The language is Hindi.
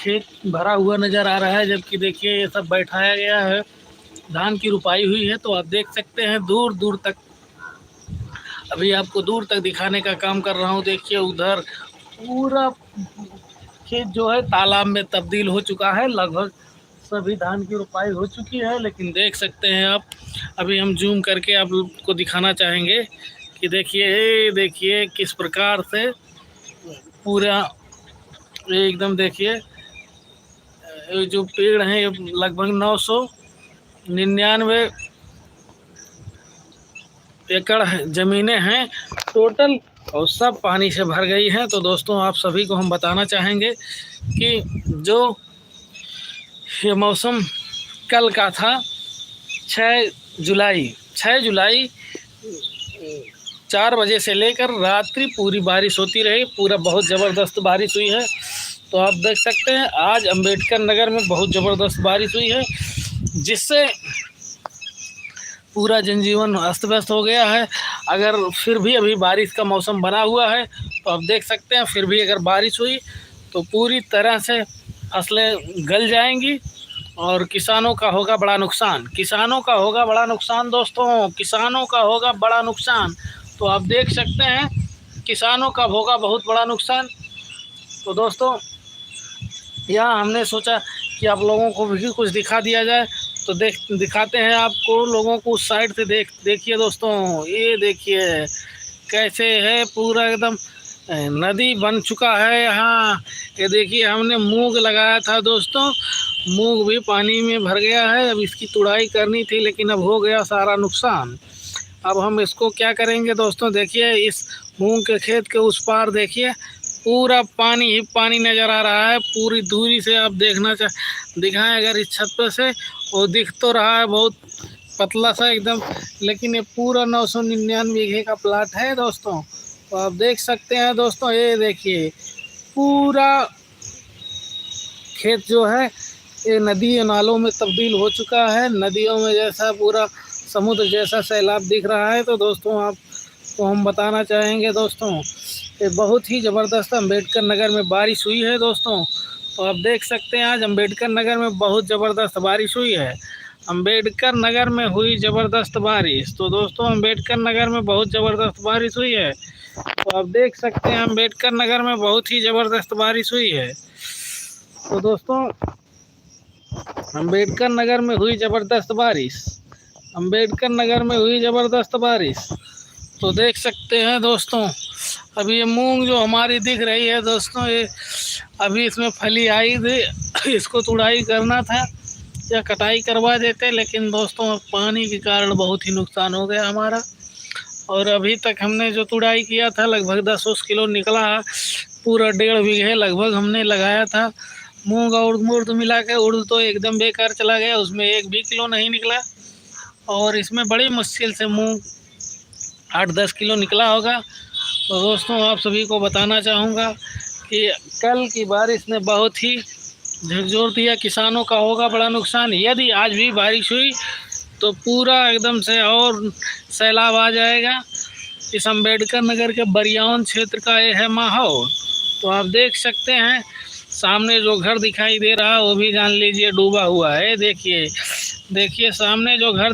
खेत भरा हुआ नज़र आ रहा है, जबकि देखिए ये सब बैठाया गया है, धान की रुपाई हुई है। तो आप देख सकते हैं दूर दूर तक, अभी आपको दूर तक दिखाने का काम कर रहा हूँ। देखिए उधर पूरा खेत जो है तालाब में तब्दील हो चुका है, लगभग सभी धान की रुपाई हो चुकी है। लेकिन देख सकते हैं आप, अभी हम जूम करके आप लोग को दिखाना चाहेंगे कि देखिए किस प्रकार से पूरा एकदम देखिए जो पेड़ हैं ये लगभग 999 एकड़ ज़मीनें हैं टोटल, और सब पानी से भर गई हैं। तो दोस्तों आप सभी को हम बताना चाहेंगे कि जो ये मौसम कल का था 6 जुलाई 4 बजे से लेकर रात्रि पूरी बारिश होती रही, पूरा बहुत ज़बरदस्त बारिश हुई है। तो आप देख सकते हैं आज अंबेडकर नगर में बहुत ज़बरदस्त बारिश हुई है, जिससे पूरा जनजीवन अस्त व्यस्त हो गया है। अगर फिर भी अभी बारिश का मौसम बना हुआ है तो आप देख सकते हैं, फिर भी अगर बारिश हुई तो पूरी तरह से फसलें गल जाएंगी और किसानों का होगा बड़ा नुकसान। दोस्तों, किसानों का होगा बड़ा नुकसान। तो आप देख सकते हैं किसानों का होगा बहुत बड़ा नुकसान। तो दोस्तों यहाँ हमने सोचा कि आप लोगों को भी कुछ दिखा दिया जाए, तो दिखाते हैं आपको लोगों को उस साइड से। देखिए दोस्तों, ये देखिए कैसे है, पूरा एकदम नदी बन चुका है यहाँ। ये देखिए हमने मूंग लगाया था दोस्तों, मूंग भी पानी में भर गया है। अब इसकी तुड़ाई करनी थी, लेकिन अब हो गया सारा नुकसान। अब हम इसको क्या करेंगे दोस्तों, देखिए इस मूंग के खेत के उस पार देखिए पूरा पानी ही पानी नज़र आ रहा है। पूरी दूरी से आप दिखाएं अगर इस छत पर से, वो दिख तो रहा है बहुत पतला सा एकदम, लेकिन ये पूरा 999 बीघे का प्लाट है दोस्तों। तो आप देख सकते हैं दोस्तों, ये देखिए पूरा खेत जो है ये नदी नालों में तब्दील हो चुका है, नदियों में जैसा पूरा समुद्र जैसा सैलाब दिख रहा है। तो दोस्तों आपको हम बताना चाहेंगे दोस्तों, ये बहुत ही ज़बरदस्त अम्बेडकर नगर में बारिश हुई है दोस्तों। तो आप देख सकते हैं आज अम्बेडकर नगर में बहुत ज़बरदस्त बारिश हुई है। अम्बेडकर नगर में हुई ज़बरदस्त बारिश। तो दोस्तों अम्बेडकर नगर में बहुत ज़बरदस्त बारिश हुई है। तो आप देख सकते हैं अम्बेडकर नगर में बहुत ही ज़बरदस्त बारिश हुई है। तो दोस्तों अम्बेडकर नगर में हुई ज़बरदस्त बारिश, तो देख सकते हैं दोस्तों। अभी ये मूंग जो हमारी दिख रही है दोस्तों, ये अभी इसमें फली आई थी, इसको तुड़ाई करना था या कटाई करवा देते, लेकिन दोस्तों पानी के कारण बहुत ही नुकसान हो गया हमारा। और अभी तक हमने जो तुड़ाई किया था लगभग 10 किलो निकला, पूरा 1.5 बीघे लगभग हमने लगाया था मूंग और उर्द मिला के। उर्द तो एकदम बेकार चला गया, उसमें 1 भी किलो नहीं निकला, और इसमें बड़ी मुश्किल से मूंग 8-10 किलो निकला होगा। तो दोस्तों आप सभी को बताना चाहूँगा कि कल की बारिश ने बहुत ही झकझोर दिया, किसानों का होगा बड़ा नुकसान। यदि आज भी बारिश हुई तो पूरा एकदम से और सैलाब आ जाएगा। इस अम्बेडकर नगर के बरियावन क्षेत्र का ये है माहौल। तो आप देख सकते हैं सामने जो घर दिखाई दे रहा है वो भी जान लीजिए डूबा हुआ है। देखिए सामने जो घर